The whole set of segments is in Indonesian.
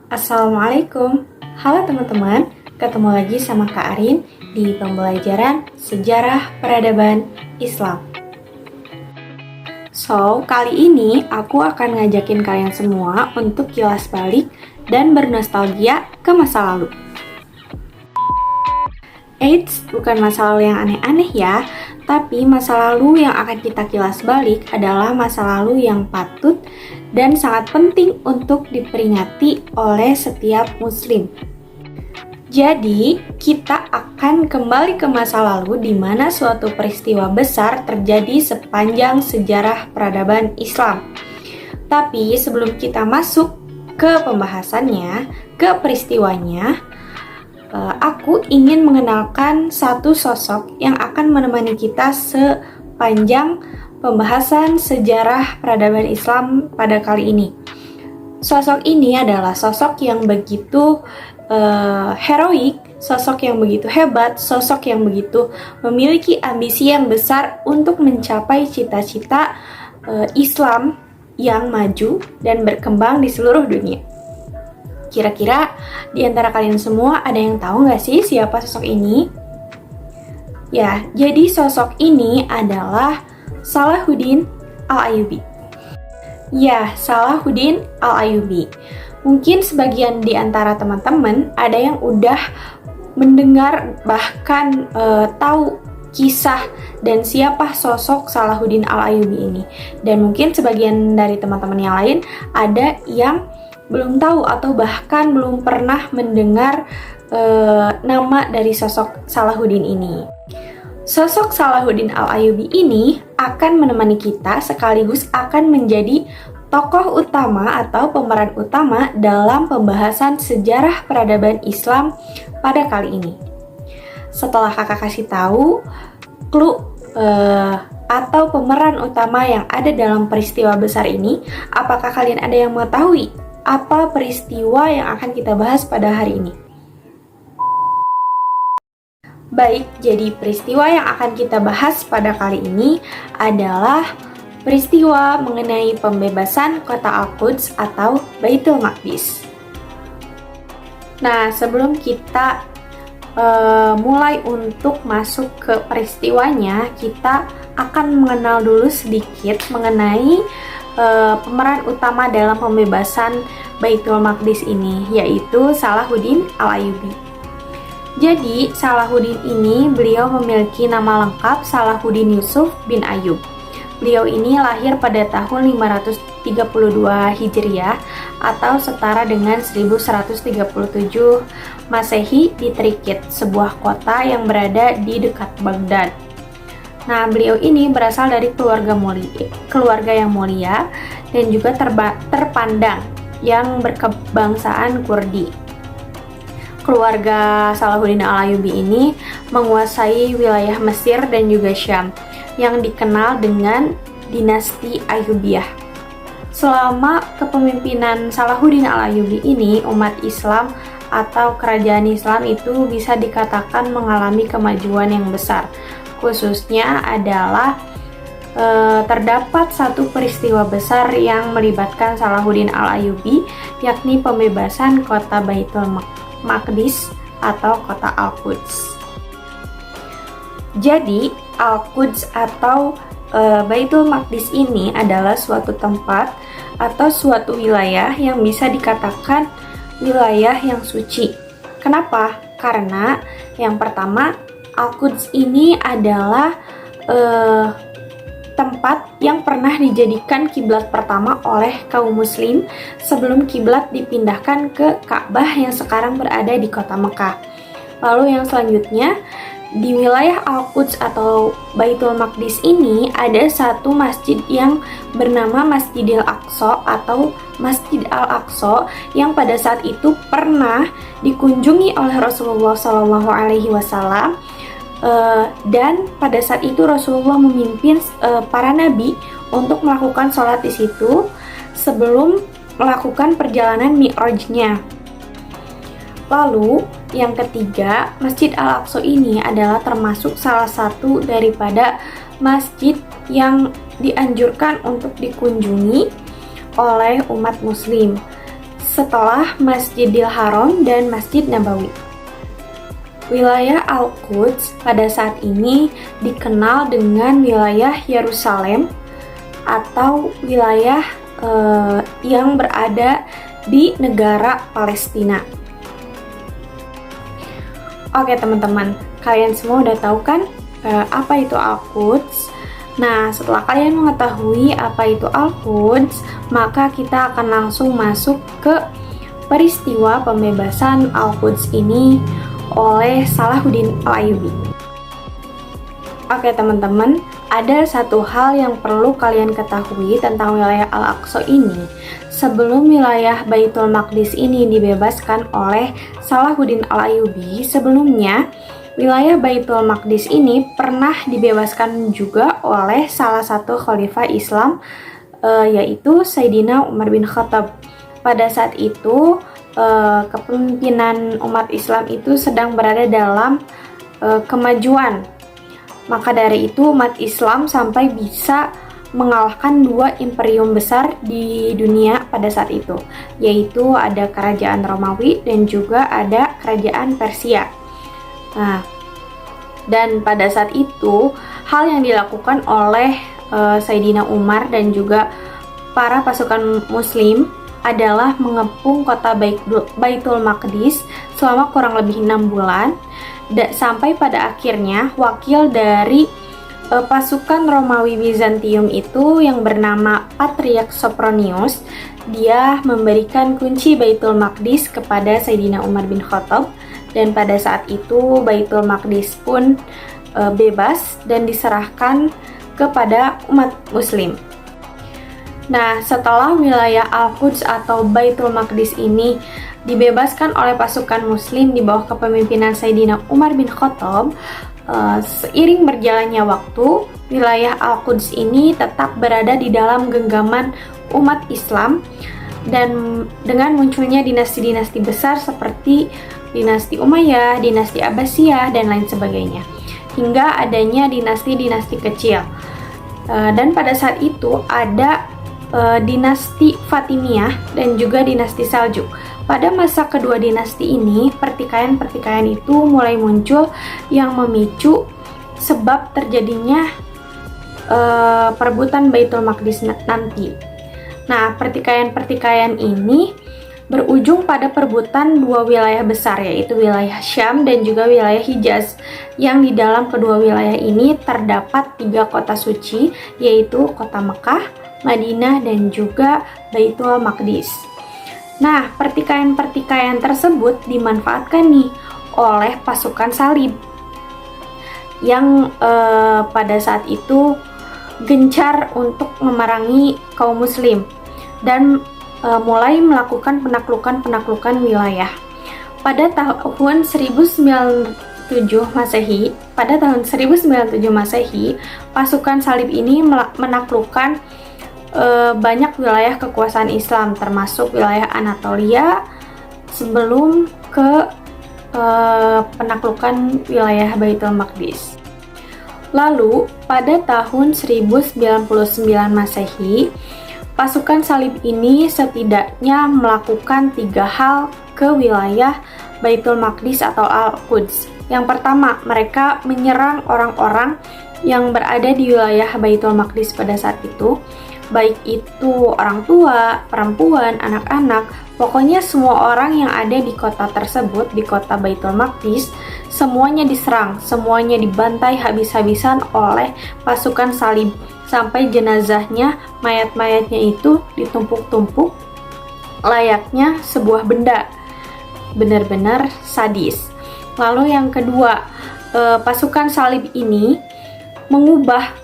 Assalamualaikum. Halo teman-teman, ketemu lagi sama Kak Arin di pembelajaran Sejarah Peradaban Islam. Kali ini aku akan ngajakin kalian semua untuk kilas balik dan bernostalgia ke masa lalu. Eits, bukan masa lalu yang aneh-aneh ya, tapi masa lalu yang akan kita kilas balik adalah masa lalu yang patut dan sangat penting untuk diperingati oleh setiap muslim. Jadi, kita akan kembali ke masa lalu di mana suatu peristiwa besar terjadi sepanjang sejarah peradaban Islam. Tapi sebelum kita masuk ke pembahasannya, ke peristiwanya, aku ingin mengenalkan satu sosok yang akan menemani kita sepanjang pembahasan sejarah peradaban Islam pada kali ini. Sosok ini adalah sosok yang begitu heroik, sosok yang begitu hebat, sosok yang begitu memiliki ambisi yang besar untuk mencapai cita-cita Islam yang maju dan berkembang di seluruh dunia. Kira-kira di antara kalian semua ada yang tahu nggak sih siapa sosok ini? Ya, jadi sosok ini adalah Salahuddin Al-Ayyubi. Ya, Salahuddin Al-Ayyubi. Mungkin sebagian di antara teman-teman ada yang udah mendengar bahkan tahu kisah dan siapa sosok Salahuddin Al-Ayyubi ini. Dan mungkin sebagian dari teman-teman yang lain ada yang belum tahu atau bahkan belum pernah mendengar nama dari sosok Salahuddin ini. Sosok Salahuddin Al-Ayyubi ini akan menemani kita sekaligus akan menjadi tokoh utama atau pemeran utama dalam pembahasan sejarah peradaban Islam pada kali ini. Setelah kakak kasih tahu clue atau pemeran utama yang ada dalam peristiwa besar ini, apakah kalian ada yang mengetahui apa peristiwa yang akan kita bahas pada hari ini? Baik, jadi peristiwa yang akan kita bahas pada kali ini adalah peristiwa mengenai pembebasan kota Al-Quds atau Baitul Maqdis. Nah, sebelum kita mulai untuk masuk ke peristiwanya, kita akan mengenal dulu sedikit mengenai pemeran utama dalam pembebasan Baitul Maqdis ini, yaitu Salahuddin Al-Ayyubi. Jadi, Salahuddin ini beliau memiliki nama lengkap Salahuddin Yusuf bin Ayyub. Beliau ini lahir pada tahun 532 Hijriah atau setara dengan 1137 Masehi di Trikit, sebuah kota yang berada di dekat Baghdad. Nah, beliau ini berasal dari keluarga yang mulia dan juga terpandang yang berkebangsaan Kurdi. Keluarga Salahuddin Al-Ayyubi ini menguasai wilayah Mesir dan juga Syam yang dikenal dengan dinasti Ayyubiyah. Selama kepemimpinan Salahuddin Al-Ayyubi ini, umat Islam atau kerajaan Islam itu bisa dikatakan mengalami kemajuan yang besar. Khususnya adalah terdapat satu peristiwa besar yang melibatkan Salahuddin Al-Ayyubi, yakni pembebasan kota Baitul Maqdis atau kota Al-Quds. Jadi, Al-Quds atau Baitul Maqdis ini adalah suatu tempat atau suatu wilayah yang bisa dikatakan wilayah yang suci. Kenapa? Karena yang pertama, Al-Quds ini adalah tempat yang pernah dijadikan kiblat pertama oleh kaum muslim sebelum kiblat dipindahkan ke Ka'bah yang sekarang berada di kota Mekah. Lalu yang selanjutnya, di wilayah Al-Quds atau Baitul Maqdis ini ada satu masjid yang bernama Masjidil Aqsa atau Masjid Al-Aqsa yang pada saat itu pernah dikunjungi oleh Rasulullah SAW. Dan pada saat itu Rasulullah memimpin para nabi untuk melakukan sholat di situ sebelum melakukan perjalanan Mi'rajnya. Lalu yang ketiga, Masjid Al-Aqsa ini adalah termasuk salah satu daripada masjid yang dianjurkan untuk dikunjungi oleh umat muslim. setelah Masjidil Haram dan Masjid Nabawi. Wilayah Al-Quds pada saat ini dikenal dengan wilayah Yerusalem atau wilayah yang berada di negara Palestina. Oke teman-teman, kalian semua udah tahu kan apa itu Al-Quds? Nah, setelah kalian mengetahui apa itu Al-Quds, maka kita akan langsung masuk ke peristiwa pembebasan Al-Quds ini oleh Salahuddin Al-Ayyubi. Oke teman-teman, ada satu hal yang perlu kalian ketahui tentang wilayah Al-Aqsa ini. Sebelum wilayah Baitul Maqdis ini dibebaskan oleh Salahuddin Al-Ayyubi, sebelumnya wilayah Baitul Maqdis ini pernah dibebaskan juga oleh salah satu khalifah Islam, yaitu Sayyidina Umar bin Khattab. Pada saat itu, kepemimpinan umat Islam itu sedang berada dalam kemajuan. Maka dari itu, umat Islam sampai bisa mengalahkan dua imperium besar di dunia pada saat itu, yaitu ada kerajaan Romawi dan juga ada kerajaan Persia. Nah, dan pada saat itu hal yang dilakukan oleh Sayyidina Umar dan juga para pasukan Muslim adalah mengepung kota Baitul Maqdis selama kurang lebih 6 bulan, sampai pada akhirnya wakil dari pasukan Romawi Bizantium itu yang bernama Patriark Sopronius, dia memberikan kunci Baitul Maqdis kepada Sayyidina Umar bin Khattab. Dan pada saat itu Baitul Maqdis pun bebas dan diserahkan kepada umat Muslim. Nah, setelah wilayah Al-Quds atau Baitul Maqdis ini dibebaskan oleh pasukan Muslim di bawah kepemimpinan Sayyidina Umar bin Khattab, seiring berjalannya waktu, wilayah Al-Quds ini tetap berada di dalam genggaman umat Islam, dan dengan munculnya dinasti-dinasti besar seperti dinasti Umayyah, dinasti Abbasiyah, dan lain sebagainya, hingga adanya dinasti-dinasti kecil. Dan pada saat itu ada dinasti Fatimiyah dan juga dinasti Saljuk. Pada masa kedua dinasti ini, pertikaian-pertikaian itu mulai muncul yang memicu sebab terjadinya perebutan Baitul Maqdis nanti. Nah, pertikaian-pertikaian ini berujung pada perebutan dua wilayah besar, yaitu wilayah Syam dan juga wilayah Hijaz, yang di dalam kedua wilayah ini terdapat 3 kota suci, yaitu kota Mekah, Madinah, dan juga Baitul Maqdis. Nah, pertikaian-pertikaian tersebut dimanfaatkan nih oleh pasukan salib yang pada saat itu gencar untuk memerangi kaum muslim dan mulai melakukan penaklukan wilayah. Pada tahun 1097 Masehi, pasukan salib ini menaklukkan banyak wilayah kekuasaan Islam, termasuk wilayah Anatolia, sebelum ke penaklukan wilayah Baitul Maqdis. Lalu, pada tahun 1099 Masehi, pasukan salib ini setidaknya melakukan 3 hal ke wilayah Baitul Maqdis atau Al-Quds. Yang pertama, mereka menyerang orang-orang yang berada di wilayah Baitul Maqdis pada saat itu, baik itu orang tua, perempuan, anak-anak, pokoknya semua orang yang ada di kota tersebut, di kota Baitul Maqdis, semuanya diserang, semuanya dibantai habis-habisan oleh pasukan salib, sampai jenazahnya, mayat-mayatnya itu ditumpuk-tumpuk layaknya sebuah benda. Benar-benar sadis. Lalu yang kedua, pasukan salib ini mengubah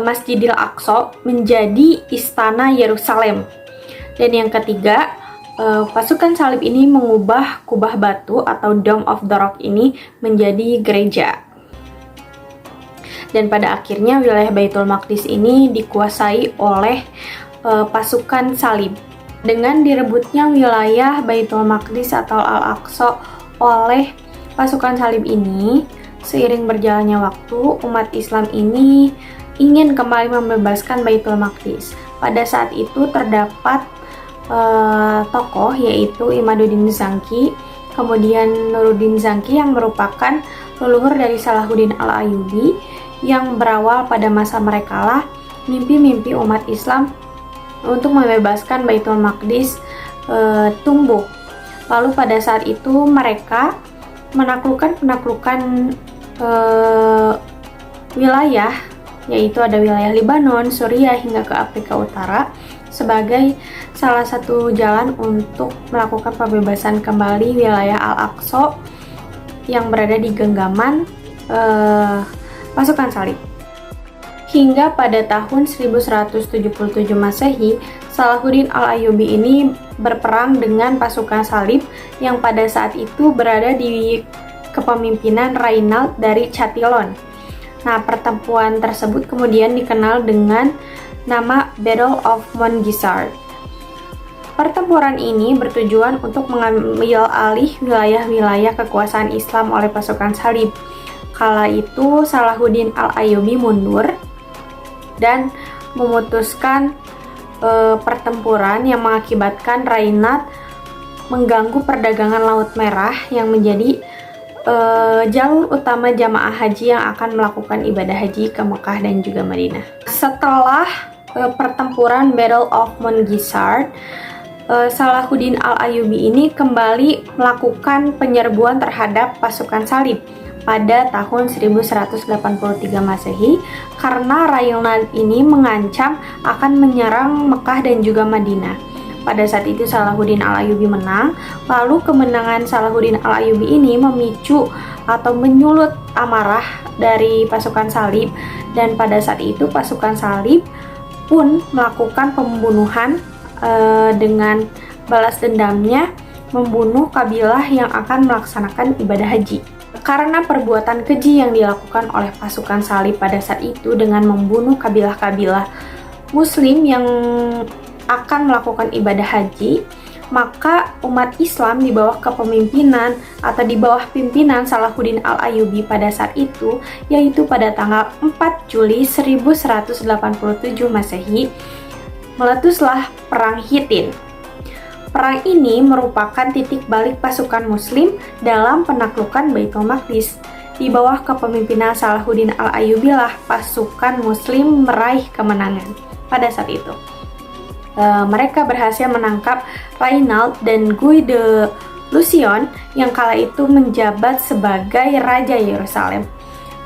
Masjidil Aqsa menjadi istana Yerusalem. Dan yang ketiga, pasukan salib ini mengubah kubah batu atau Dome of the Rock ini menjadi gereja. Dan pada akhirnya wilayah Baitul Maqdis ini dikuasai oleh pasukan salib. Dengan direbutnya wilayah Baitul Maqdis atau Al-Aqsa oleh pasukan salib ini, seiring berjalannya waktu, umat Islam ini ingin kembali membebaskan Baitul Maqdis. Pada saat itu terdapat tokoh, yaitu Imaduddin Zangki, kemudian Nuruddin Zangki yang merupakan leluhur dari Salahuddin Al-Ayyubi, yang berawal pada masa merekalah mimpi-mimpi umat Islam untuk membebaskan Baitul Maqdis tumbuh. Lalu pada saat itu mereka menaklukkan wilayah, yaitu ada wilayah Lebanon, Suriah, hingga ke Afrika Utara sebagai salah satu jalan untuk melakukan pembebasan kembali wilayah Al-Aqsa yang berada di genggaman pasukan salib. Hingga pada tahun 1177 Masehi, Salahuddin Al-Ayyubi ini berperang dengan pasukan salib yang pada saat itu berada di kepemimpinan Rainald dari Chatillon. Nah, pertempuran tersebut kemudian dikenal dengan nama Battle of Montgisard. Pertempuran ini bertujuan untuk mengambil alih wilayah-wilayah kekuasaan Islam oleh pasukan salib. Kala itu Salahuddin Al-Ayyubi mundur dan memutuskan pertempuran yang mengakibatkan Rainald mengganggu perdagangan Laut Merah yang menjadi jalur utama jamaah haji yang akan melakukan ibadah haji ke Mekah dan juga Madinah. Setelah pertempuran Battle of Montgisard, Salahuddin Al-Ayyubi ini kembali melakukan penyerbuan terhadap pasukan salib pada tahun 1183 Masehi karena Rainald ini mengancam akan menyerang Mekah dan juga Madinah. Pada saat itu Salahuddin Al-Ayyubi menang, lalu kemenangan Salahuddin Al-Ayyubi ini memicu atau menyulut amarah dari pasukan salib, dan pada saat itu pasukan salib pun melakukan pembunuhan dengan balas dendamnya membunuh kabilah yang akan melaksanakan ibadah haji. Karena perbuatan keji yang dilakukan oleh pasukan salib pada saat itu dengan membunuh kabilah-kabilah muslim yang akan melakukan ibadah haji, maka umat Islam di bawah kepemimpinan atau di bawah pimpinan Salahuddin Al-Ayyubi pada saat itu, yaitu pada tanggal 4 Juli 1187 Masehi, meletuslah Perang Hittin. Perang ini merupakan titik balik pasukan muslim dalam penaklukan Baitul Maqdis. Di bawah kepemimpinan Salahuddin Al-Ayyubi lah pasukan muslim meraih kemenangan pada saat itu. Mereka berhasil menangkap Rainald dan Guy de Lusion yang kala itu menjabat sebagai Raja Yerusalem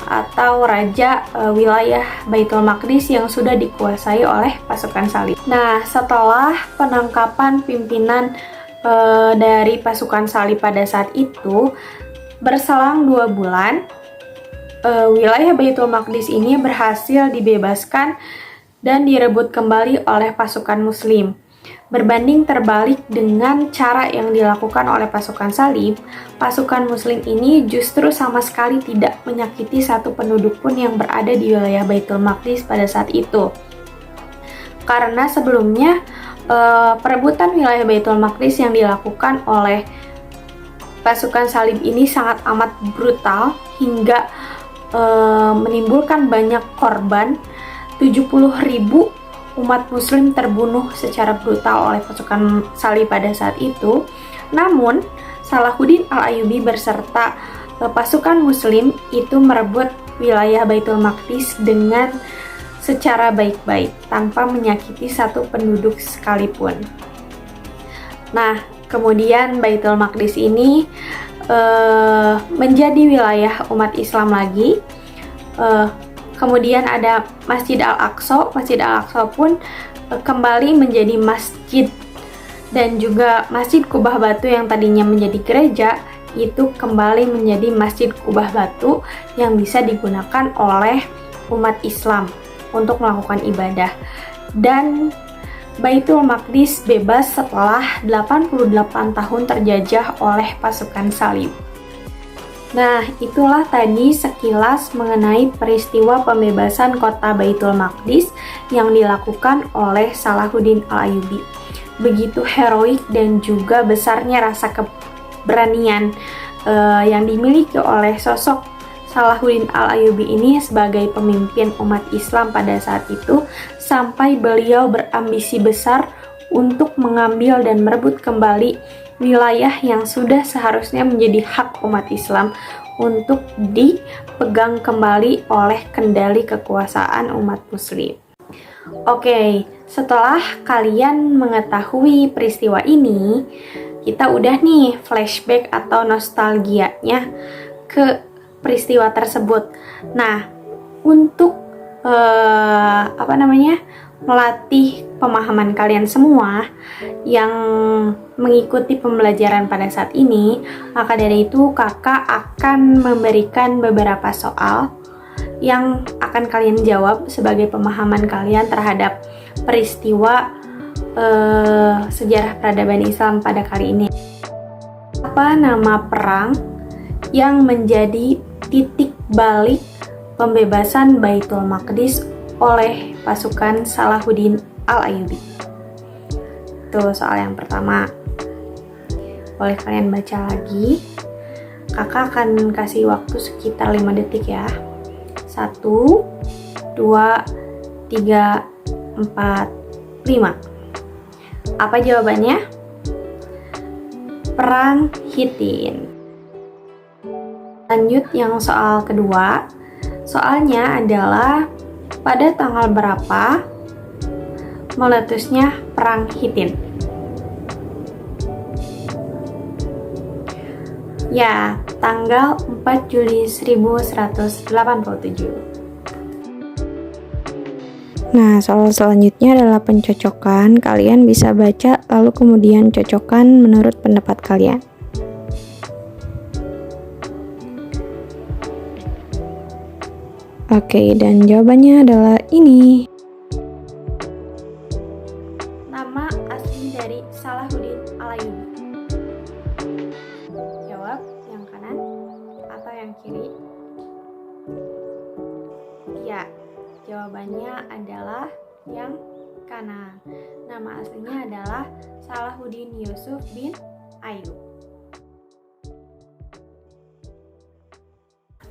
atau Raja wilayah Baitul Maqdis yang sudah dikuasai oleh pasukan salib. Nah, setelah penangkapan pimpinan dari pasukan salib pada saat itu, berselang 2 bulan, wilayah Baitul Maqdis ini berhasil dibebaskan dan direbut kembali oleh pasukan muslim. Berbanding terbalik dengan cara yang dilakukan oleh pasukan salib, pasukan muslim ini justru sama sekali tidak menyakiti satu penduduk pun yang berada di wilayah Baitul Maqdis pada saat itu. Karena sebelumnya perebutan wilayah Baitul Maqdis yang dilakukan oleh pasukan salib ini sangat amat brutal hingga menimbulkan banyak korban. 70.000 umat muslim terbunuh secara brutal oleh pasukan salib pada saat itu. Namun, Salahuddin Al-Ayyubi beserta pasukan muslim itu merebut wilayah Baitul Maqdis dengan secara baik-baik tanpa menyakiti satu penduduk sekalipun. Nah, kemudian Baitul Maqdis ini menjadi wilayah umat Islam lagi. Kemudian ada Masjid Al-Aqsa. Masjid Al-Aqsa pun kembali menjadi masjid, dan juga Masjid Kubah Batu yang tadinya menjadi gereja itu kembali menjadi Masjid Kubah Batu yang bisa digunakan oleh umat Islam untuk melakukan ibadah. Dan Baitul Maqdis bebas setelah 88 tahun terjajah oleh pasukan salib. Nah, itulah tadi sekilas mengenai peristiwa pembebasan kota Baitul Maqdis yang dilakukan oleh Salahuddin Al-Ayyubi. Begitu heroik dan juga besarnya rasa keberanian yang dimiliki oleh sosok Salahuddin Al-Ayyubi ini sebagai pemimpin umat Islam pada saat itu, sampai beliau berambisi besar untuk mengambil dan merebut kembali wilayah yang sudah seharusnya menjadi hak umat Islam untuk dipegang kembali oleh kendali kekuasaan umat muslim. Oke, setelah kalian mengetahui peristiwa ini, kita udah nih flashback atau nostalgianya ke peristiwa tersebut. Nah, untuk melatih pemahaman kalian semua yang mengikuti pembelajaran pada saat ini, maka dari itu kakak akan memberikan beberapa soal yang akan kalian jawab sebagai pemahaman kalian terhadap peristiwa sejarah peradaban Islam pada kali ini. Apa nama perang yang menjadi titik balik pembebasan Baitul Maqdis oleh pasukan Salahuddin Al-Ayyubi? Itu soal yang pertama. Boleh kalian baca lagi. Kakak akan kasih waktu sekitar 5 detik ya. 1, 2, 3, 4, 5. Apa jawabannya? Perang Hittin. Lanjut yang soal kedua. Soalnya adalah pada tanggal berapa meletusnya Perang Hittin? Ya, tanggal 4 Juli 1187. Nah, soal selanjutnya adalah pencocokan. Kalian bisa baca lalu kemudian cocokkan menurut pendapat kalian. Oke, dan jawabannya adalah ini. Nama asli dari Salahuddin Al-Ayyubi. Jawab yang kanan atau yang kiri? Ya, jawabannya adalah yang kanan. Nama aslinya adalah Salahuddin Yusuf bin Ayyub.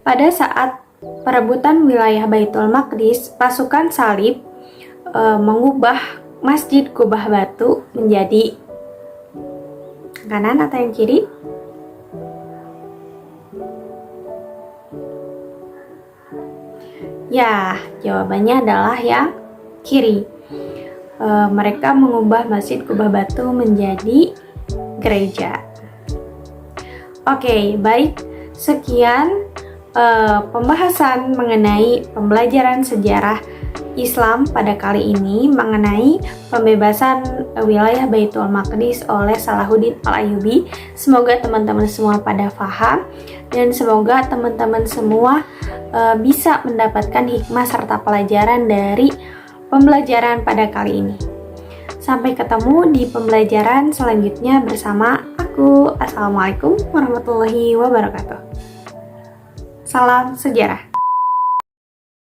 Pada saat perebutan wilayah Baitul Maqdis, pasukan Salib mengubah Masjid Kubah Batu menjadi kanan atau yang kiri? Ya, jawabannya adalah yang kiri. Mereka mengubah Masjid Kubah Batu menjadi gereja. Oke, baik. Sekian pembahasan mengenai pembelajaran sejarah Islam pada kali ini mengenai pembebasan wilayah Baitul Maqdis oleh Salahuddin Al-Ayyubi. Semoga teman-teman semua pada paham dan semoga teman-teman semua bisa mendapatkan hikmah serta pelajaran dari pembelajaran pada kali ini. Sampai ketemu di pembelajaran selanjutnya bersama aku. Assalamualaikum warahmatullahi wabarakatuh. Salam sejarah.